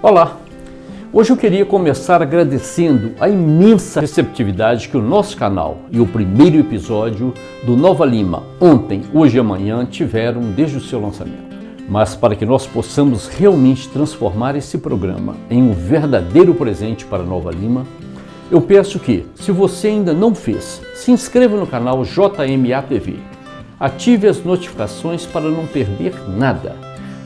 Olá! Hoje eu queria começar agradecendo a imensa receptividade que o nosso canal e o primeiro episódio do Nova Lima, ontem, hoje e amanhã, tiveram desde o seu lançamento. Mas para que nós possamos realmente transformar esse programa em um verdadeiro presente para Nova Lima, eu peço que, se você ainda não fez, se inscreva no canal JMA TV. Ative as notificações para não perder nada.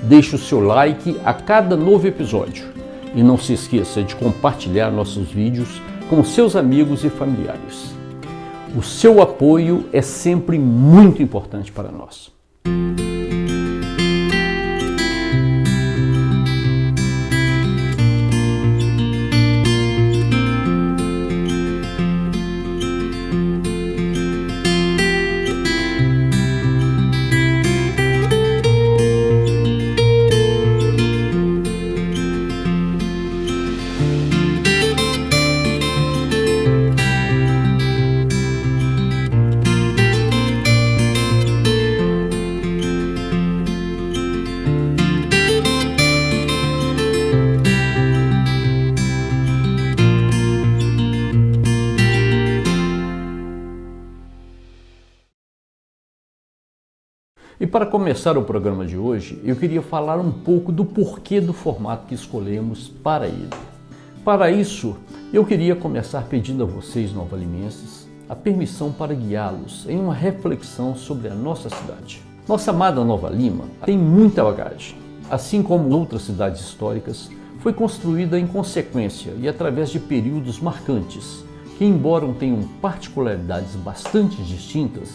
Deixe o seu like a cada novo episódio. E não se esqueça de compartilhar nossos vídeos com seus amigos e familiares. O seu apoio é sempre muito importante para nós. E para começar o programa de hoje, eu queria falar um pouco do porquê do formato que escolhemos para ele. Para isso, eu queria começar pedindo a vocês, novalimenses, a permissão para guiá-los em uma reflexão sobre a nossa cidade. Nossa amada Nova Lima tem muita bagagem. Assim como outras cidades históricas, foi construída em consequência e através de períodos marcantes, que embora tenham particularidades bastante distintas,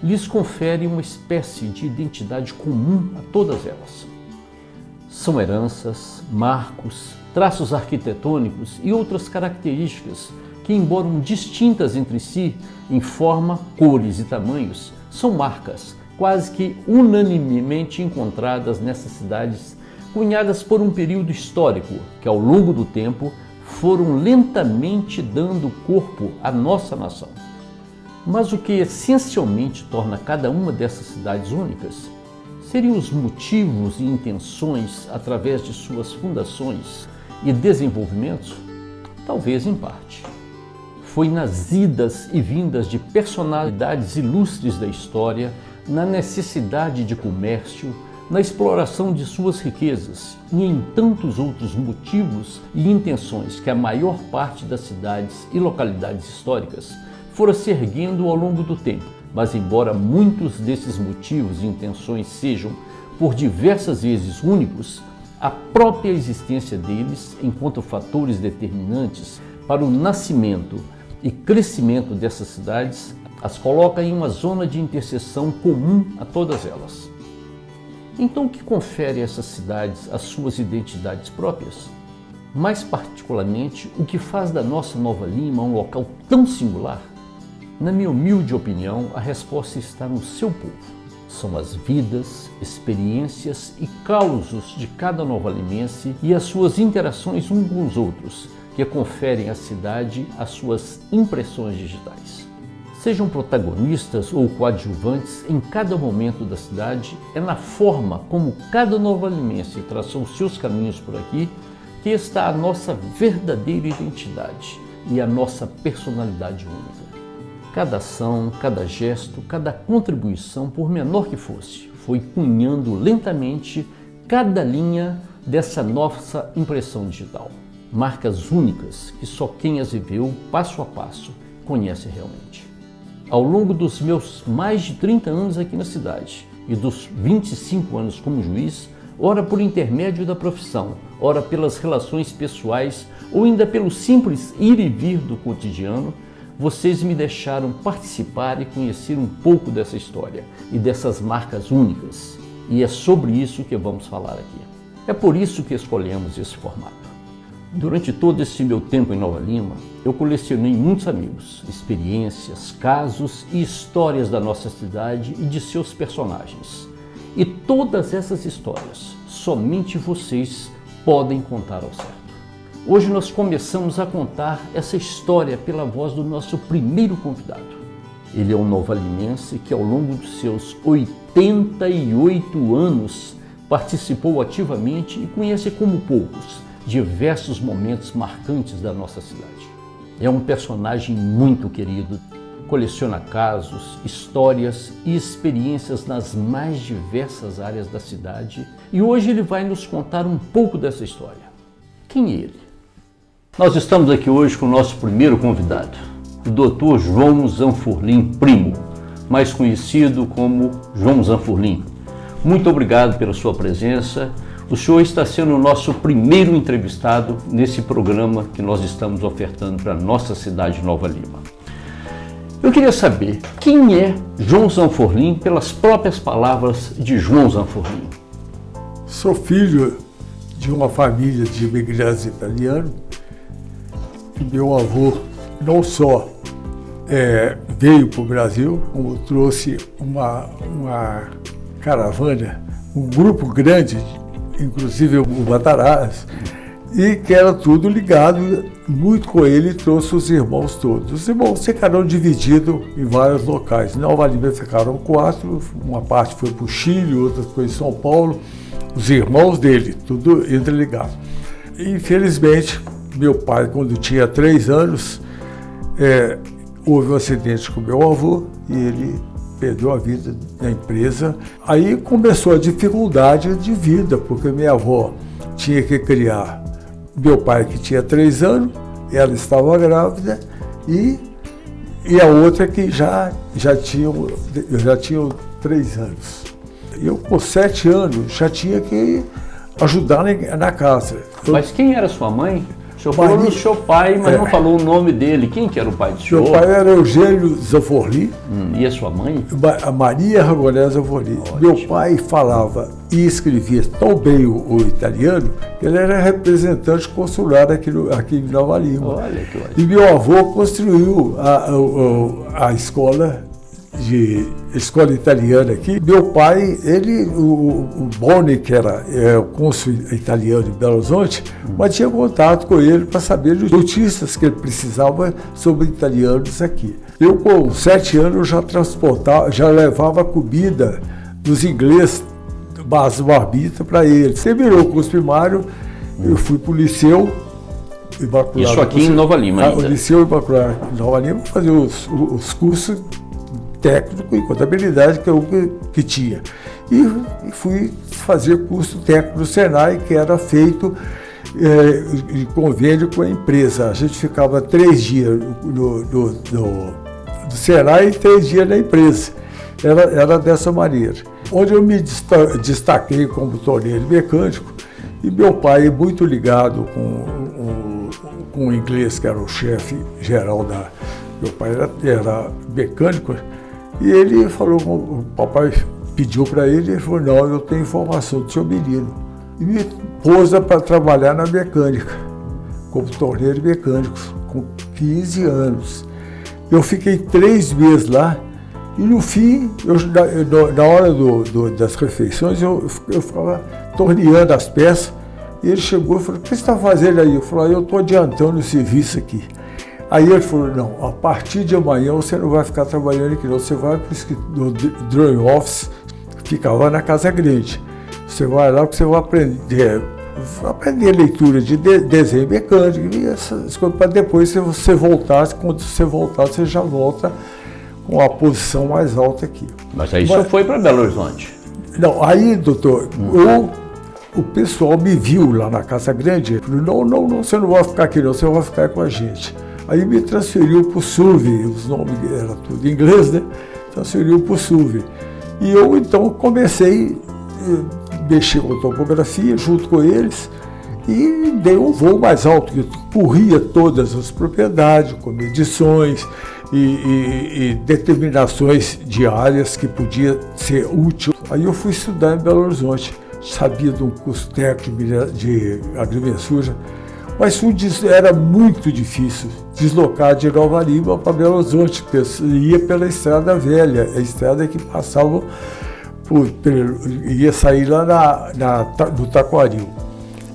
lhes confere uma espécie de identidade comum a todas elas. São heranças, marcos, traços arquitetônicos e outras características que, embora distintas entre si em forma, cores e tamanhos, são marcas quase que unanimemente encontradas nessas cidades, cunhadas por um período histórico que, ao longo do tempo, foram lentamente dando corpo à nossa nação. Mas o que essencialmente torna cada uma dessas cidades únicas seriam os motivos e intenções através de suas fundações e desenvolvimentos? Talvez em parte. Foi nas idas e vindas de personalidades ilustres da história, na necessidade de comércio, na exploração de suas riquezas e em tantos outros motivos e intenções que a maior parte das cidades e localidades históricas fora se erguendo ao longo do tempo, mas embora muitos desses motivos e intenções sejam por diversas vezes únicos, a própria existência deles, enquanto fatores determinantes para o nascimento e crescimento dessas cidades, as coloca em uma zona de interseção comum a todas elas. Então, o que confere a essas cidades as suas identidades próprias? Mais particularmente, o que faz da nossa Nova Lima um local tão singular? Na minha humilde opinião, a resposta está no seu povo. São as vidas, experiências e causos de cada novalimense e as suas interações uns com os outros, que conferem à cidade as suas impressões digitais. Sejam protagonistas ou coadjuvantes em cada momento da cidade, é na forma como cada novalimense traçou seus caminhos por aqui que está a nossa verdadeira identidade e a nossa personalidade única. Cada ação, cada gesto, cada contribuição, por menor que fosse, foi cunhando lentamente cada linha dessa nossa impressão digital. Marcas únicas que só quem as viveu passo a passo conhece realmente. Ao longo dos meus mais de 30 anos aqui na cidade e dos 25 anos como juiz, ora por intermédio da profissão, ora pelas relações pessoais ou ainda pelo simples ir e vir do cotidiano, vocês me deixaram participar e conhecer um pouco dessa história e dessas marcas únicas. E é sobre isso que vamos falar aqui. É por isso que escolhemos esse formato. Durante todo esse meu tempo em Nova Lima, eu colecionei muitos amigos, experiências, casos e histórias da nossa cidade e de seus personagens. E todas essas histórias, somente vocês podem contar ao certo. Hoje nós começamos a contar essa história pela voz do nosso primeiro convidado. Ele é um novalimense que, ao longo dos seus 88 anos, participou ativamente e conhece como poucos diversos momentos marcantes da nossa cidade. É um personagem muito querido, coleciona casos, histórias e experiências nas mais diversas áreas da cidade e hoje ele vai nos contar um pouco dessa história. Quem é ele? Nós estamos aqui hoje com o nosso primeiro convidado, o Dr. João Zanfurlim Primo, mais conhecido como João Zanfurlim. Muito obrigado pela sua presença. O senhor está sendo o nosso primeiro entrevistado nesse programa que nós estamos ofertando para a nossa cidade de Nova Lima. Eu queria saber quem é João Zanfurlim pelas próprias palavras de João Zanfurlim. Sou filho de uma família de imigrantes italianos. Meu avô não só veio para o Brasil, como trouxe uma caravana, um grupo grande, inclusive o Matarazzo, e que era tudo ligado muito com ele, trouxe os irmãos todos. Os irmãos ficaram divididos em vários locais. Em Nova Lima ficaram 4, uma parte foi para o Chile, outra foi em São Paulo. Os irmãos dele, tudo interligado. Infelizmente, meu pai, quando tinha 3 anos, houve um acidente com meu avô e ele perdeu a vida na empresa. Aí começou a dificuldade de vida, porque minha avó tinha que criar meu pai, que tinha 3 anos, ela estava grávida, e a outra que já tinha 3 anos. Eu, com 7 anos, já tinha que ajudar na casa. Mas quem era sua mãe? O senhor falou do seu pai, mas não falou o nome dele. Quem que era o pai do senhor? Meu pai era Eugênio Zanfurlim. E a sua mãe? A Maria Ragonés Zanfurlim. Meu pai falava e escrevia tão bem o italiano que ele era representante consular aqui em Nova Lima. Olha que ótimo. E meu avô construiu a escola italiana aqui. Meu pai, o Boni, que era o cônsul italiano em Belo Horizonte, mas tinha contato com ele para saber as notícias que ele precisava sobre italianos aqui. Eu, com 7 anos, já levava comida dos ingleses, base marmita, para ele. Terminou o curso primário, eu fui para o Liceu Imaculado. Isso aqui em Nova Lima ainda? O Liceu Imaculado em Nova Lima, fazer os cursos técnico e contabilidade, que é o que tinha. E fui fazer curso técnico no Senai, que era feito em convênio com a empresa. A gente ficava 3 dias no Senai e 3 dias na empresa. Era dessa maneira. Onde eu me destaquei como torneiro mecânico, e meu pai, muito ligado com o inglês, que era o chefe geral da... Meu pai era mecânico. E ele falou, o papai pediu para ele falou, não, eu tenho informação do seu menino. E me pôs para trabalhar na mecânica, como torneiro mecânico, com 15 anos. Eu fiquei 3 meses lá, e no fim, na hora das refeições, eu ficava torneando as peças, e ele chegou e falou, o que você está fazendo aí? Eu falei, eu estou adiantando o serviço aqui. Aí ele falou, não, a partir de amanhã você não vai ficar trabalhando aqui não, você vai para o drawing office, que ficava na Casa Grande. Você vai lá porque você vai aprender leitura de desenho mecânico e essas coisas, para depois você voltar, quando você voltar, você já volta com a posição mais alta aqui. Mas aí você foi para Belo Horizonte? Não, aí, doutor, o pessoal me viu lá na Casa Grande, falou, não, você não vai ficar aqui não, você vai ficar com a gente. Aí me transferiu para o SUV, os nomes eram tudo em inglês, né? Transferiu para o SUV. E eu, então, comecei a mexer com topografia junto com eles e dei um voo mais alto, que corria todas as propriedades, com medições e determinações de áreas que podia ser útil. Aí eu fui estudar em Belo Horizonte, sabia de um curso técnico de agrimensura, mas era muito difícil deslocar de Nova Lima para Belo Horizonte, porque ia pela Estrada Velha, a estrada que passava ia sair lá no Taquaril.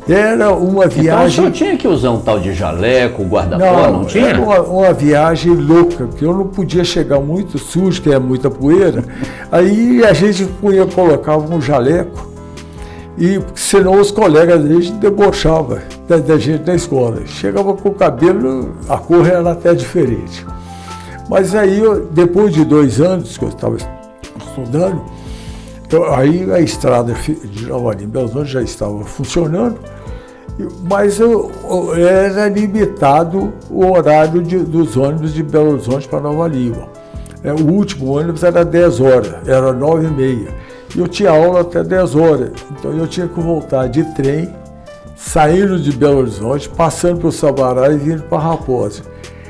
Era uma viagem... Então o senhor tinha que usar um tal de jaleco, guarda-pó, não tinha? Era uma viagem louca, porque eu não podia chegar muito sujo, que é muita poeira. Aí a gente colocava um jaleco E senão os colegas da gente debochavam da gente na escola. Chegava com o cabelo, a cor era até diferente. Mas aí, depois de 2 anos que eu estava estudando, aí a estrada de Nova Lima, Belo Horizonte já estava funcionando, mas era limitado o horário dos ônibus de Belo Horizonte para Nova Lima. O último ônibus era 10 horas, era 9h30. E eu tinha aula até 10 horas, então eu tinha que voltar de trem, saindo de Belo Horizonte, passando pelo Sabará e vindo para Raposa.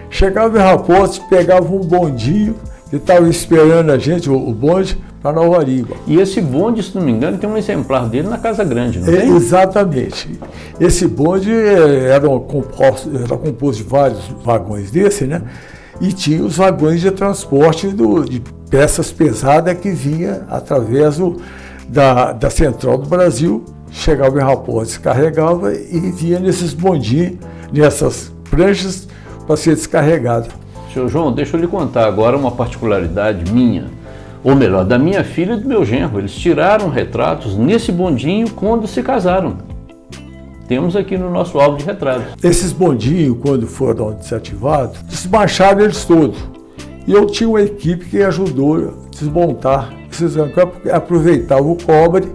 Chegava em Raposa, pegava um bondinho que estava esperando a gente, o bonde, para Nova Lima. E esse bonde, se não me engano, tem um exemplar dele na Casa Grande, não tem? Exatamente. Esse bonde era composto de vários vagões desse, né? E tinha os vagões de transporte de peças pesadas que vinha através da Central do Brasil, chegava em Raposa, descarregava e vinha nesses bondinhos, nessas pranchas, para ser descarregado. Seu João, deixa eu lhe contar agora uma particularidade minha, ou melhor, da minha filha e do meu genro. Eles tiraram retratos nesse bondinho quando se casaram. Temos aqui no nosso álbum de retratos. Esses bondinhos, quando foram desativados, desmancharam eles todos. E eu tinha uma equipe que ajudou a desmontar esses bancos, aproveitava o cobre,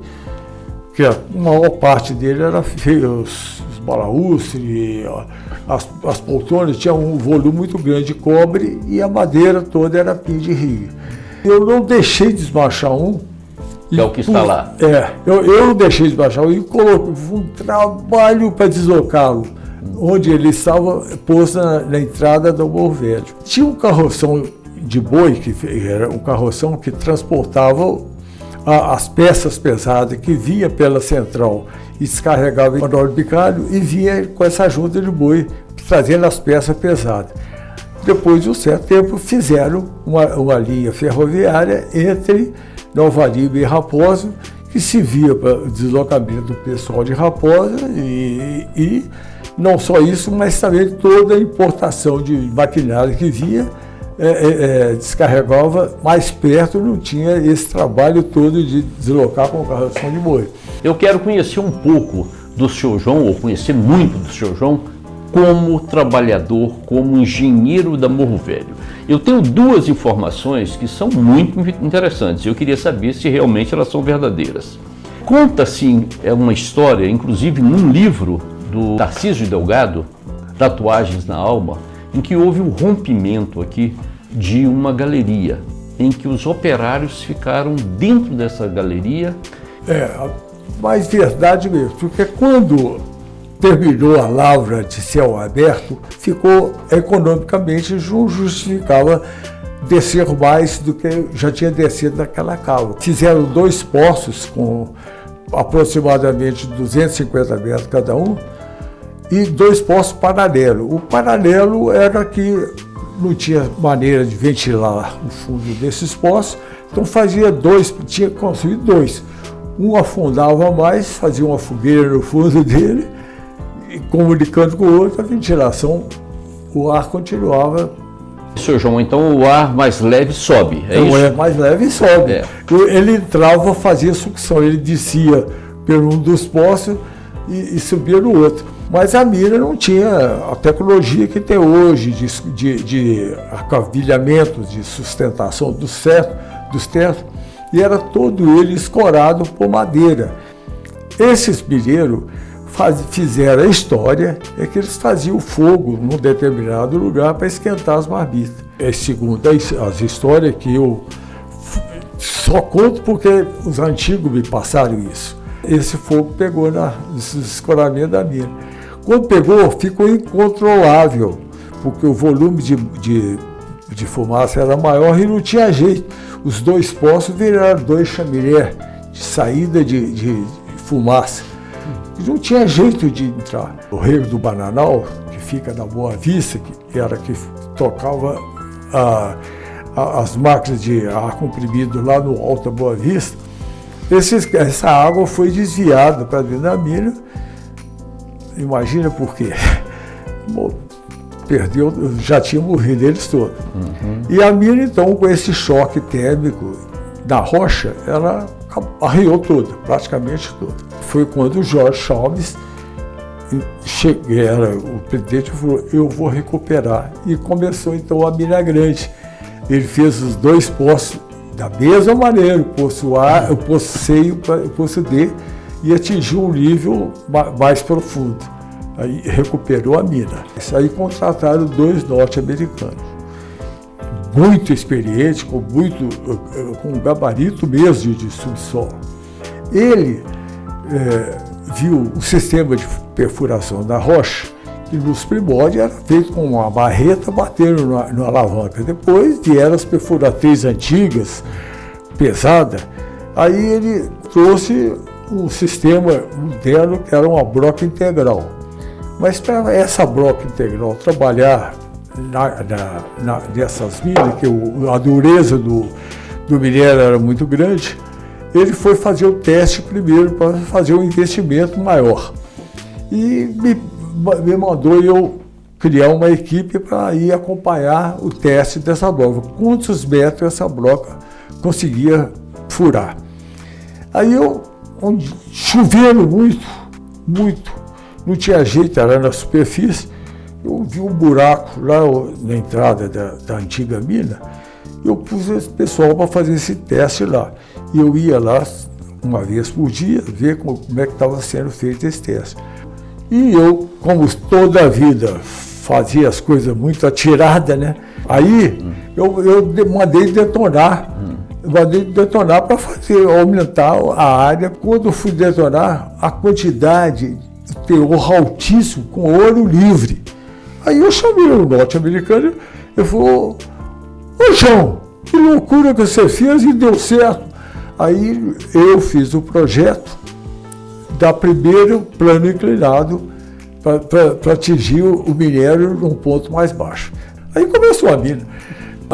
que a maior parte dele era os balaústres, as poltronas tinham um volume muito grande de cobre e a madeira toda era pinho de rio. Eu não deixei de desmanchar um. Que é o que está lá. Eu não deixei de desmanchar um e coloquei um trabalho para deslocá-lo, onde ele estava posto na entrada do Morro Velho. Tinha um carroção de boi, que era um carroção que transportava as peças pesadas que vinha pela central e descarregava em Manuel de Bicalho e vinha com essa junta de boi trazendo as peças pesadas. Depois de um certo tempo fizeram uma linha ferroviária entre Nova Lima e Raposa, que servia para o deslocamento do pessoal de Raposa e não só isso, mas também toda a importação de maquinário que vinha descarregava mais perto, não tinha esse trabalho todo de deslocar com carroção de boi. Eu quero conhecer um pouco do Sr. João, ou conhecer muito do Sr. João, como trabalhador, como engenheiro da Morro Velho. Eu tenho 2 informações que são muito interessantes. Eu queria saber se realmente elas são verdadeiras. Conta-se uma história, inclusive num livro do Tarcísio Delgado, Tatuagens na Alma, em que houve um rompimento aqui de uma galeria, em que os operários ficaram dentro dessa galeria. Mas verdade mesmo, porque quando terminou a lavra de céu aberto, ficou economicamente, não justificava descer mais do que já tinha descido naquela cava. Fizeram 2 poços com aproximadamente 250 metros cada um e 2 poços paralelos. O paralelo era que não tinha maneira de ventilar o fundo desses poços, então tinha construído 2. Um afundava mais, fazia uma fogueira no fundo dele, e comunicando com o outro, a ventilação, o ar continuava. Sr. João, então o ar mais leve sobe, é isso? O ar mais leve sobe. Ele entrava, fazia sucção, ele descia por um dos poços e subia no outro. Mas a mina não tinha a tecnologia que tem hoje de acavilhamento, de sustentação dos tetos, e era todo ele escorado por madeira. Esses mineiros fizeram a história, é que eles faziam fogo num determinado lugar para esquentar as marmitas. Segundo as histórias que eu só conto porque os antigos me passaram isso. Esse fogo pegou nesse escoramento da mina. Quando pegou, ficou incontrolável, porque o volume de fumaça era maior e não tinha jeito. Os 2 poços viraram 2 chaminé de saída de fumaça. Não tinha jeito de entrar. O Rego do Bananal, que fica na Boa Vista, que era que tocava as máquinas de ar comprimido lá no Alto da Boa Vista, essa água foi desviada para dentro da mina. Imagina por quê. Perdeu, já tinha morrido eles todos. E a mina, então, com esse choque térmico da rocha, ela arriou toda, praticamente toda. foi quando o Jorge Chalmers era o presidente, falou, eu vou recuperar. E começou então a mina grande. Ele fez os 2 poços da mesma maneira, o poço A, o poço C e o poço D, e atingiu um nível mais profundo. Aí recuperou a mina. Aí contrataram 2 norte-americanos, muito experientes, com um gabarito mesmo de subsolo. Ele viu o sistema de perfuração da rocha, que nos primórdios era feito com uma barreta batendo na alavanca. Depois vieram as perfuratriz antigas, pesadas. Aí ele trouxe um sistema moderno que era uma broca integral. Mas para essa broca integral trabalhar nessas minas, que a dureza do minério era muito grande, ele foi fazer o teste primeiro para fazer um investimento maior. E me mandou eu criar uma equipe para ir acompanhar o teste dessa broca. Quantos metros essa broca conseguia furar. Aí chovendo muito, não tinha jeito, era na superfície, eu vi um buraco lá na entrada da antiga mina, eu pus esse pessoal para fazer esse teste lá. E eu ia lá uma vez por dia ver como é que estava sendo feito esse teste. E eu, como toda a vida fazia as coisas muito atiradas, né? Aí eu mandei detonar para aumentar a área. Quando eu fui detonar, a quantidade, o teor altíssimo, com ouro livre. Aí eu chamei o norte-americano, eu falei, ô João, que loucura que você fez e deu certo. Aí eu fiz o projeto da primeiro plano inclinado para atingir o minério num ponto mais baixo. Aí começou a mina.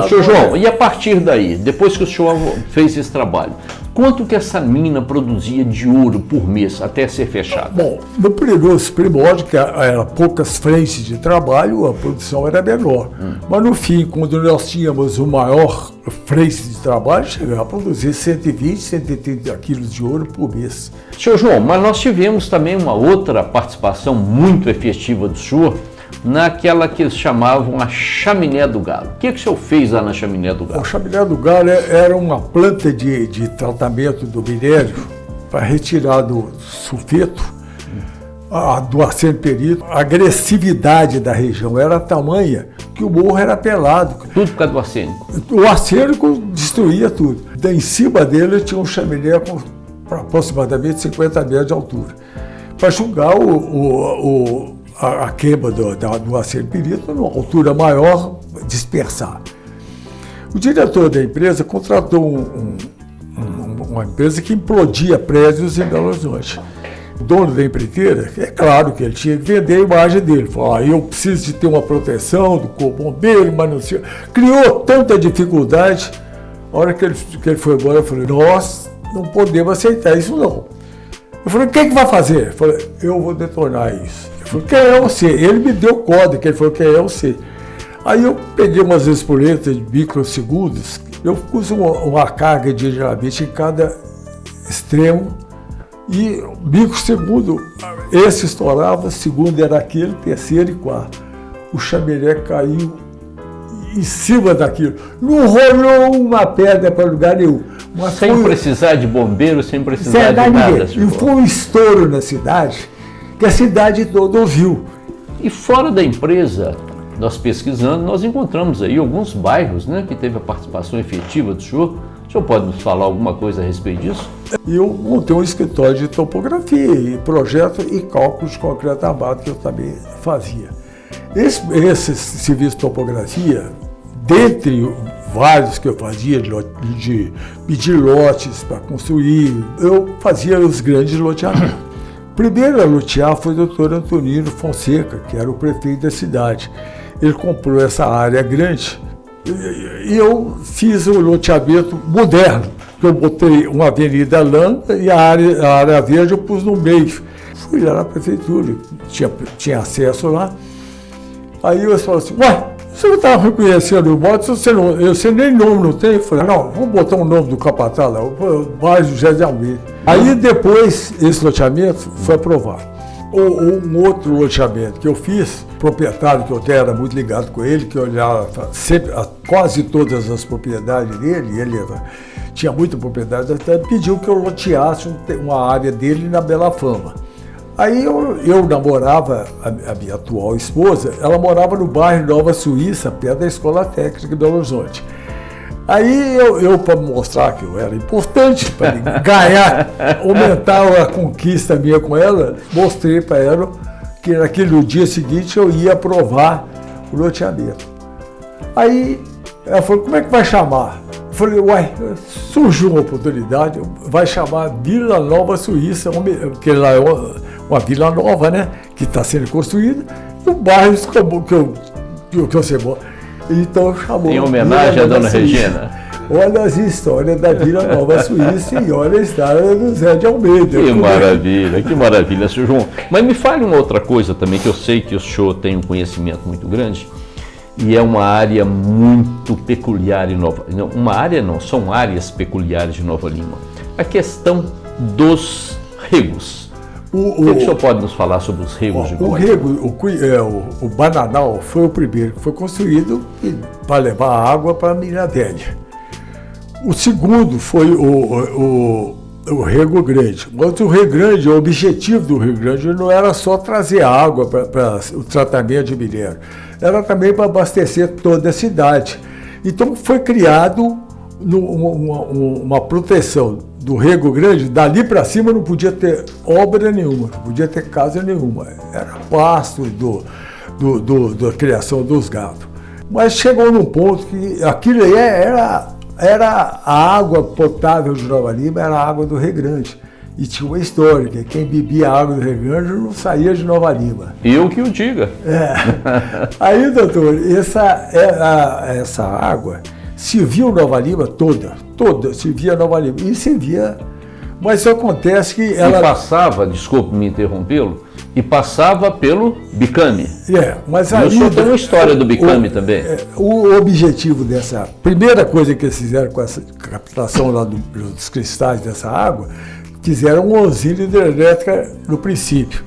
Senhor João, e a partir daí, depois que o senhor fez esse trabalho, quanto que essa mina produzia de ouro por mês até ser fechada? Bom, no primórdio, que era poucas frentes de trabalho, a produção era menor. Mas no fim, quando nós tínhamos o maior frente de trabalho, chegava a produzir 120, 130 quilos de ouro por mês. Senhor João, mas nós tivemos também uma outra participação muito efetiva do senhor, naquela que eles chamavam a Chaminé do Galo. O que o senhor fez lá na Chaminé do Galo? A Chaminé do Galo era uma planta de tratamento do minério para retirar do sulfeto, do arsênio perito. A agressividade da região era tamanha que o morro era pelado. Tudo por causa do arsênico? O arsênico destruía tudo. Em cima dele tinha um chaminé com aproximadamente 50 metros de altura. Para julgar a queima do arsênio perito, numa altura maior, dispersar. O diretor da empresa contratou uma empresa que implodia prédios em Belo Horizonte. O dono da empreiteira, é claro que ele tinha que vender a imagem dele. Falou, eu preciso de ter uma proteção do corpo bombeiro, mas não sei. Criou tanta dificuldade. A hora que ele foi embora, eu falei, nós não podemos aceitar isso não. Eu falei, o que vai fazer? Eu falei, eu vou detonar isso. Ele falou, quem é você? Ele me deu código, ele falou, quem é você? Aí eu peguei umas espoletas de microsegundos, eu pus uma carga de dinamite em cada extremo, e microsegundo, esse estourava, segundo era aquele, terceiro e quarto. O chaminé caiu em cima daquilo. Não rolou uma pedra para lugar nenhum. Mas sem precisar de bombeiro, sem precisar de nada. E foi um estouro na cidade, que a cidade toda ouviu. E fora da empresa, nós pesquisando, nós encontramos aí alguns bairros, né, que teve a participação efetiva do senhor. O senhor pode nos falar alguma coisa a respeito disso? Eu montei um escritório de topografia, e projeto e cálculo de concreto armado, que eu também fazia. Esse serviço de topografia, dentre vários que eu fazia, de pedir lotes para construir, eu fazia os grandes loteamentos. O primeiro a lotear foi o doutor Antonino Fonseca, que era o prefeito da cidade. Ele comprou essa área grande e eu fiz o loteamento moderno. Eu botei uma avenida lã e a área verde eu pus no meio. Fui lá na prefeitura, tinha acesso lá. Aí eu falei assim, ué, Você não estava reconhecendo o modo, você nem nome não tem. Eu falei, não, vamos botar o nome do capataz lá, o bairro José de Almeida. Aí depois, esse loteamento foi aprovado. Um outro loteamento que eu fiz, proprietário que eu até era muito ligado com ele, que eu olhava sempre, quase todas as propriedades dele, ele tinha muita propriedade, até pediu que eu loteasse uma área dele na Bela Fama. Aí eu namorava a minha atual esposa, ela morava no bairro Nova Suíça, perto da Escola Técnica de Belo Horizonte. Aí eu para mostrar que eu era importante, para ganhar, aumentar a conquista minha com ela, mostrei para ela que naquele dia seguinte eu ia aprovar o loteamento. Aí ela falou, como é que vai chamar? Eu falei, uai, surgiu uma oportunidade, vai chamar Vila Nova Suíça, porque lá é uma vila nova, né, que está sendo construída, e o bairro que você mora. Então chamou. Em homenagem à Dona Regina. Olha as histórias da Vila Nova Suíça e olha a história do Zé de Almeida. Que maravilha, senhor João. Mas me fale uma outra coisa também, que eu sei que o senhor tem um conhecimento muito grande, e é uma área muito peculiar em Nova Lima. Uma área não, são áreas peculiares de Nova Lima. A questão dos regos. O que o senhor pode nos falar sobre os regos de Nova Lima? O Bananal foi o primeiro que foi construído para levar água para a Miravelha. O segundo foi o Rego Grande. Mas o Rego Grande, o objetivo do Rego Grande não era só trazer água para o tratamento de minério, era também para abastecer toda a cidade. Então foi criado uma proteção do Rego Grande. Dali para cima não podia ter obra nenhuma, não podia ter casa nenhuma. Era pasto da criação dos gados. Mas chegou num ponto que aquilo aí era a água potável de Nova Lima, era a água do Rego Grande. E tinha uma história, que quem bebia a água do Rego Grande não saía de Nova Lima. Eu que o diga. Aí, doutor, essa água servia Nova Lima toda servia Nova Lima. E servia, mas acontece que ela... E passava, desculpe me interrompê-lo, e passava pelo Bicame. Mas aí... O senhor tem uma história do Bicame também. O objetivo dessa... Primeira coisa que eles fizeram com essa captação lá dos cristais dessa água, fizeram uma usina hidrelétrica no princípio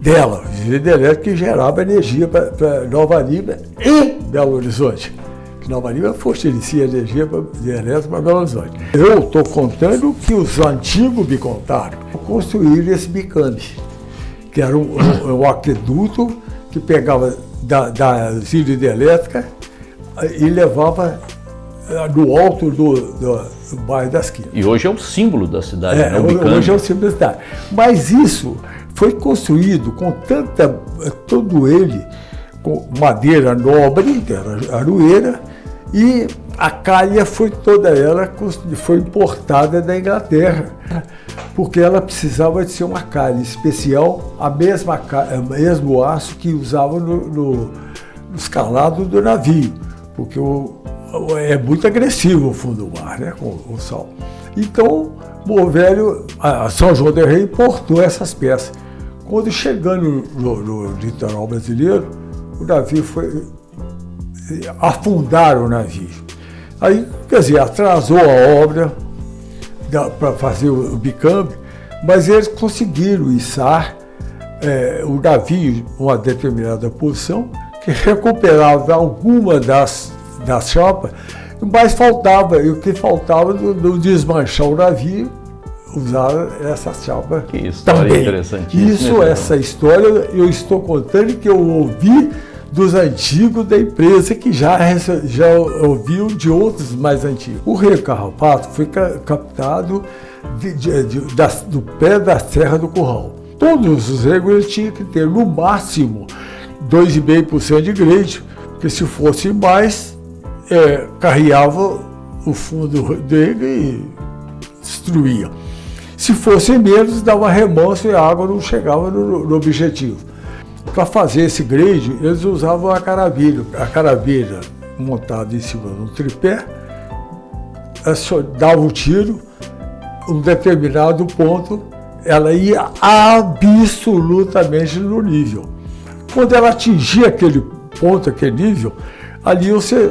dela. Usina hidrelétrica que gerava energia para Nova Lima e Belo Horizonte. Que Nova Lima fornecia energia elétrica para Belo Horizonte. Eu estou contando que os antigos me contaram. Construíram esse Bicame, que era um aqueduto que pegava da usina hidrelétrica e levava no alto do bairro das Quinas. E hoje é o símbolo da cidade, né? Hoje é o símbolo da cidade. Mas isso foi construído com todo ele com madeira nobre, que era aroeira, e a calha foi toda ela foi importada da Inglaterra, porque ela precisava de ser uma calha especial, mesmo aço que usavam no escalado do navio, porque é muito agressivo o fundo do mar, né, com o sal. Então, o velho, São João del Rei importou essas peças. Quando chegando no litoral brasileiro, o navio afundaram o navio. Aí, quer dizer, atrasou a obra para fazer o Bicame, mas eles conseguiram içar o navio em uma determinada posição, que recuperava alguma das chapas, mas faltava, e o que faltava no desmanchar o navio, usar essa chapa. Que história também. Interessantíssima. Essa história eu estou contando que eu ouvi dos antigos da empresa, que já ouviu de outros mais antigos. O Rio Carrapato foi captado do pé da Serra do Curral. Todos os regos tinham que ter, no máximo, 2,5% de grade, porque se fosse mais, carreava o fundo dele e destruía. Se fosse menos, dava remanso e a água não chegava no objetivo. Para fazer esse grade, eles usavam a caravilha montada em cima de um tripé, dava um tiro, um determinado ponto, ela ia absolutamente no nível. Quando ela atingia aquele ponto, aquele nível, Ali você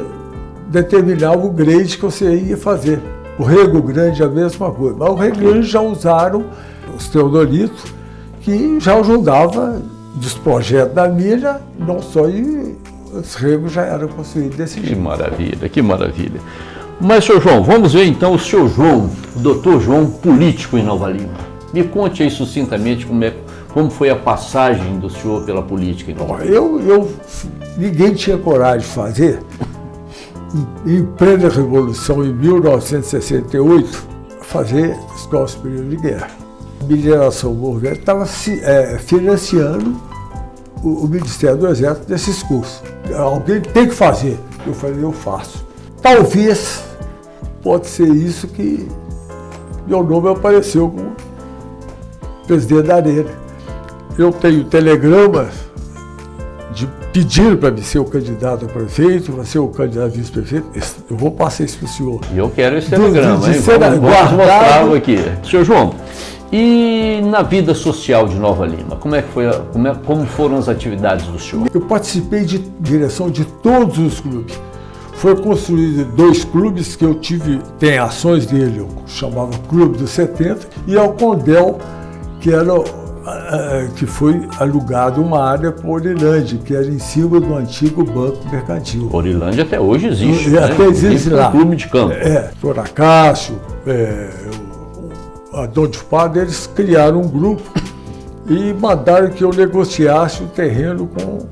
determinava o grade que você ia fazer. O Rego Grande é a mesma coisa, mas o Rego Grande já usaram os teodolitos, que já ajudava dos projetos da mina, não só, e os regos já eram construídos desse jeito. Que maravilha, que maravilha. Mas, senhor João, vamos ver então o senhor João, o doutor João, político em Nova Lima. Me conte aí sucintamente como foi a passagem do senhor pela política em Nova Lima. Ninguém tinha coragem de fazer. Em plena Revolução, em 1968, fazer Escola Superior de Guerra. A mineração governo estava financiando o Ministério do Exército desses cursos. Alguém tem que fazer. Eu falei, eu faço. Talvez, pode ser isso que meu nome apareceu como presidente da Arena. Eu tenho telegramas pedindo para mim ser o candidato a prefeito, para ser o candidato a vice-prefeito. Eu vou passar isso para o senhor. E eu quero esse telegrama, hein? Vamos mostrar aqui. Senhor João, e na vida social de Nova Lima, como foram as atividades do senhor? Eu participei de direção de todos os clubes. Foi construído 2 clubes que eu tem ações dele, eu chamava Clube dos 70, e ao Condel, que foi alugado uma área para Orilândia, que era em cima do antigo Banco Mercantil. Orilândia até hoje existe, né? Até existe lá. Um clube de campo. Doutor Acácio, a Dom de Pardo, eles criaram um grupo e mandaram que eu negociasse o terreno com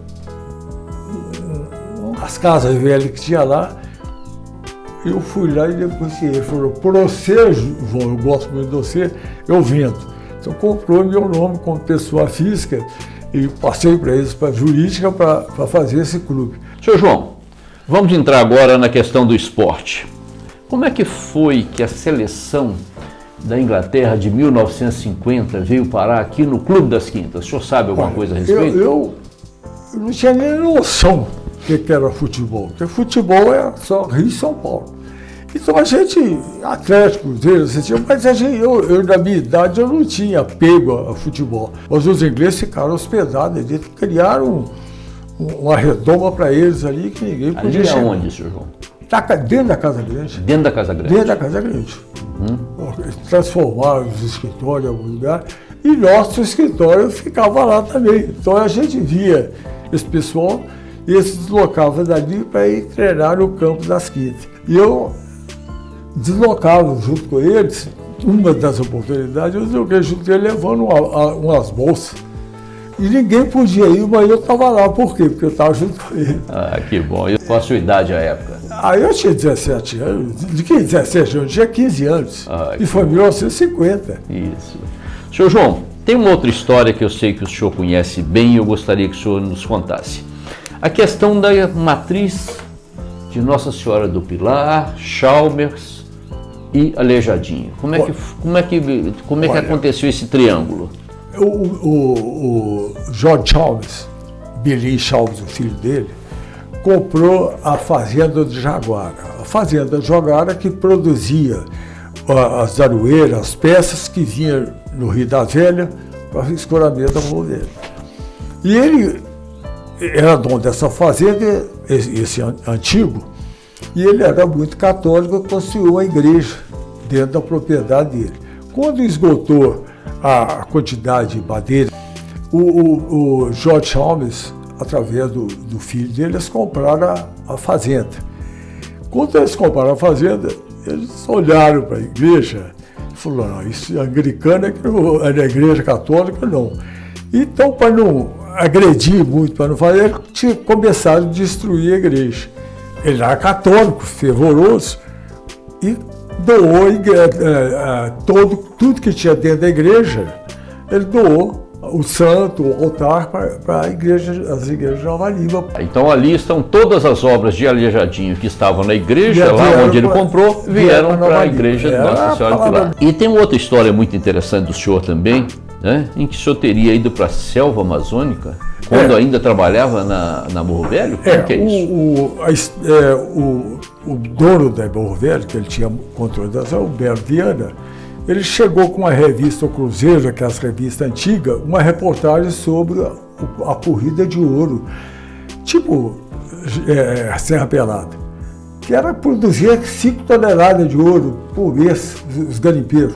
as casas velhas que tinha lá. Eu fui lá e negociei. Ele falou, por você, João, eu gosto muito de você, eu vendo. Então comprou meu nome como pessoa física e passei para eles, para a jurídica, para fazer esse clube. Senhor João, vamos entrar agora na questão do esporte. Como é que foi que a seleção da Inglaterra de 1950 veio parar aqui no Clube das Quintas? O senhor sabe alguma coisa a respeito? Eu não tinha nem noção do que era futebol, porque futebol é só Rio e São Paulo. Então a gente, Atlético, mas eu na minha idade eu não tinha apego a futebol. Mas os ingleses ficaram hospedados, eles criaram uma redoma para eles ali que ninguém podia chegar. Ali aonde, senhor João? Dentro da Casa Grande. Dentro da Casa Grande? Dentro da Casa Grande. Transformaram os escritórios em algum lugar e nosso escritório ficava lá também. Então a gente via esse pessoal e eles se deslocavam dali para ir treinar no campo das Quintas. E eu deslocava junto com eles, uma das oportunidades, eu joguei junto com eles levando umas bolsas. E ninguém podia ir, mas eu estava lá. Por quê? Porque eu estava junto com ele. Ah, que bom. E qual a sua idade à época? Eu tinha 17 anos. De que 17 anos? Eu tinha 15 anos. E foi em 1950. Isso. Senhor João, tem uma outra história que eu sei que o senhor conhece bem e eu gostaria que o senhor nos contasse. A questão da matriz de Nossa Senhora do Pilar, Chalmers e Aleijadinho. Como é que aconteceu esse triângulo? O George Chalmers, Billy Chalmers, o filho dele, comprou a fazenda do Jaguara. A fazenda do Jaguara que produzia as aroeiras, as peças que vinham no Rio da Velha para o escoramento da mão dele. E ele era dono dessa fazenda, esse antigo, e ele era muito católico e construiu uma igreja dentro da propriedade dele. Quando esgotou a quantidade de madeira, o George Chalmers, através do filho dele, eles compraram a fazenda. Quando eles compraram a fazenda, eles olharam para a igreja e falaram, não, isso é anglicana, é na igreja católica, não. Então, para não agredir muito, para não fazer, eles tinham começado a destruir a igreja. Ele era católico, fervoroso, e doou tudo que tinha dentro da igreja, ele doou o santo, o altar para as igrejas de Nova Lima. Então ali estão todas as obras de Aleijadinho que estavam na igreja, lá onde ele comprou, vieram para a igreja de Nossa Senhora do Pilar. E tem uma outra história muito interessante do senhor também, né, em que o senhor teria ido para a selva amazônica, quando ainda trabalhava na Morro Velho? Como que é isso? O dono da Morro Velho, que ele tinha controle da selva, o Humberto Viana, ele chegou com uma revista, o Cruzeiro, aquelas revistas antigas, uma reportagem sobre a corrida de ouro. Tipo, Serra Pelada, que era produzir 5 toneladas de ouro por mês, os garimpeiros.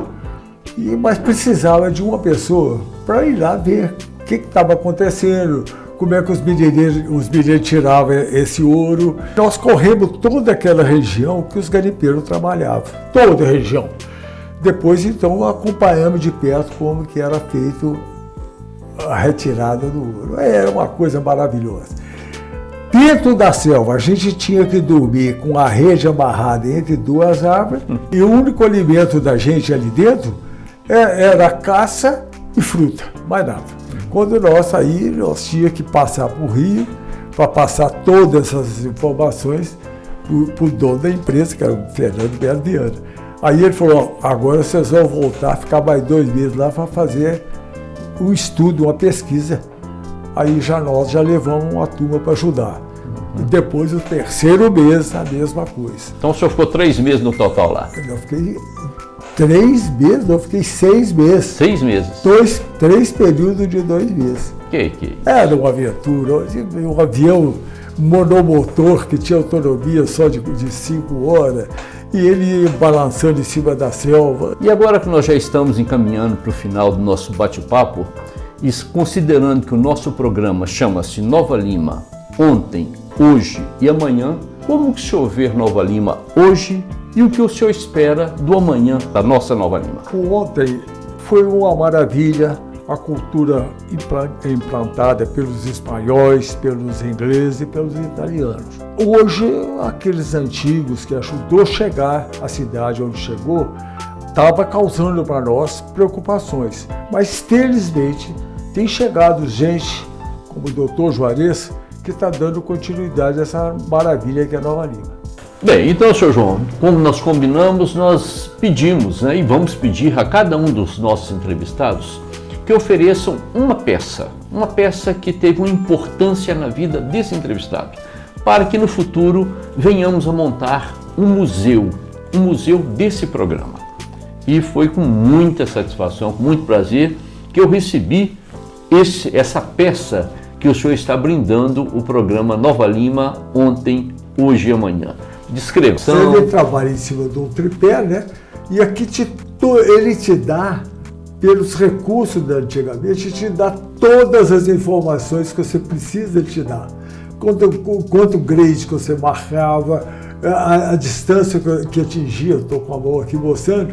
Mas precisava de uma pessoa para ir lá ver o que estava acontecendo, como é que os mineiros tiravam esse ouro. Nós corremos toda aquela região que os garimpeiros trabalhavam, toda a região. Depois, então, acompanhamos de perto como que era feito a retirada do ouro. Era uma coisa maravilhosa. Dentro da selva, a gente tinha que dormir com a rede amarrada entre 2 árvores e o único alimento da gente ali dentro era caça e fruta, mais nada. Quando nós saímos, nós tínhamos que passar por rio para passar todas essas informações para o dono da empresa, que era o Fernando Belo Viana. Aí ele falou, agora vocês vão voltar, ficar mais 2 meses lá para fazer um estudo, uma pesquisa. Aí nós já levamos uma turma para ajudar. E depois, o 3º mês, a mesma coisa. Então o senhor ficou 3 meses no total lá? Eu fiquei 3 meses, eu fiquei 6 meses. 6 meses? 3 períodos de 2 meses. Que? Era uma aventura. Um avião monomotor que tinha autonomia só de 5 horas. E ele ia balançando em cima da selva. E agora que nós já estamos encaminhando para o final do nosso bate-papo, e considerando que o nosso programa chama-se Nova Lima, ontem, hoje e amanhã, como que o senhor vê Nova Lima hoje e o que o senhor espera do amanhã da nossa Nova Lima? Ontem foi uma maravilha a cultura implantada pelos espanhóis, pelos ingleses e pelos italianos. Hoje, aqueles antigos que ajudou a chegar à cidade onde chegou, estava causando para nós preocupações. Mas, felizmente, tem chegado gente, como o doutor Juarez, que está dando continuidade a essa maravilha que é Nova Lima. Bem, então, senhor João, como nós combinamos, nós pedimos, e vamos pedir a cada um dos nossos entrevistados que ofereçam uma peça que teve uma importância na vida desse entrevistado, para que no futuro venhamos a montar um museu desse programa. E foi com muita satisfação, com muito prazer, que eu recebi essa peça que o senhor está brindando o programa Nova Lima, ontem, hoje e amanhã. Descreva. Ele trabalha em cima de um tripé, né? E aqui ele te dá, pelos recursos da antigamente, te dá todas as informações que você precisa te dar. Quanto grade que você marcava, a distância que atingia, eu estou com a mão aqui mostrando,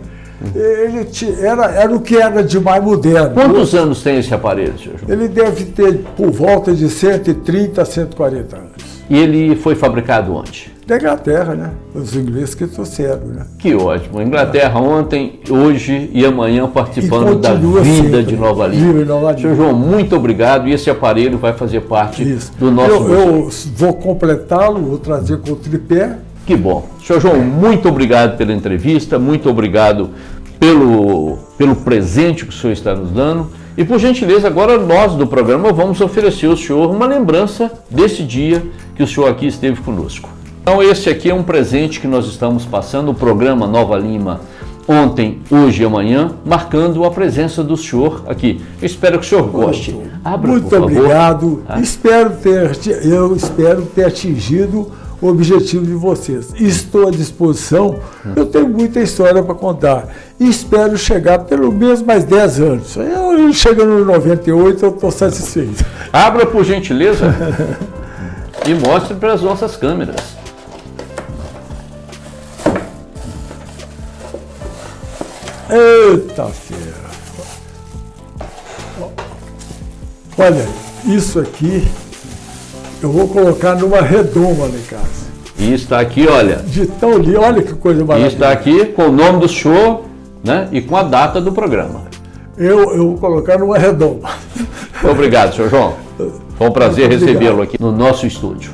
era o que era de mais moderno. Quantos anos tem esse aparelho, senhor João? Ele deve ter por volta de 130 a 140 anos. E ele foi fabricado onde? Da Inglaterra, né? Os ingleses que trouxeram, né? Que ótimo. Inglaterra ontem, hoje e amanhã participando da vida sempre de Nova Lima. Senhor João, muito obrigado. E esse aparelho vai fazer parte do nosso museu. Eu vou completá-lo, vou trazer com o tripé. Que bom. Senhor João, muito obrigado pela entrevista, muito obrigado pelo presente que o senhor está nos dando. E, por gentileza, agora nós do programa vamos oferecer ao senhor uma lembrança desse dia que o senhor aqui esteve conosco. Então, esse aqui é um presente que nós estamos passando, o programa Nova Lima, ontem, hoje e amanhã, marcando a presença do senhor aqui. Eu espero que o senhor goste. Abra, muito por favor. Obrigado. Eu espero ter atingido o objetivo de vocês. Estou à disposição. Eu tenho muita história para contar. E espero chegar pelo menos mais 10 anos. Eu chegando no 98, eu estou satisfeito. Abra, por gentileza, e mostre para as nossas câmeras. Eita feira! Olha, isso aqui eu vou colocar numa redoma lá em casa. E está aqui, olha. De tão lindo, olha que coisa maravilhosa. E está aqui com o nome do senhor, e com a data do programa. Eu vou colocar numa redoma. Obrigado, senhor João. Foi um prazer recebê-lo aqui no nosso estúdio.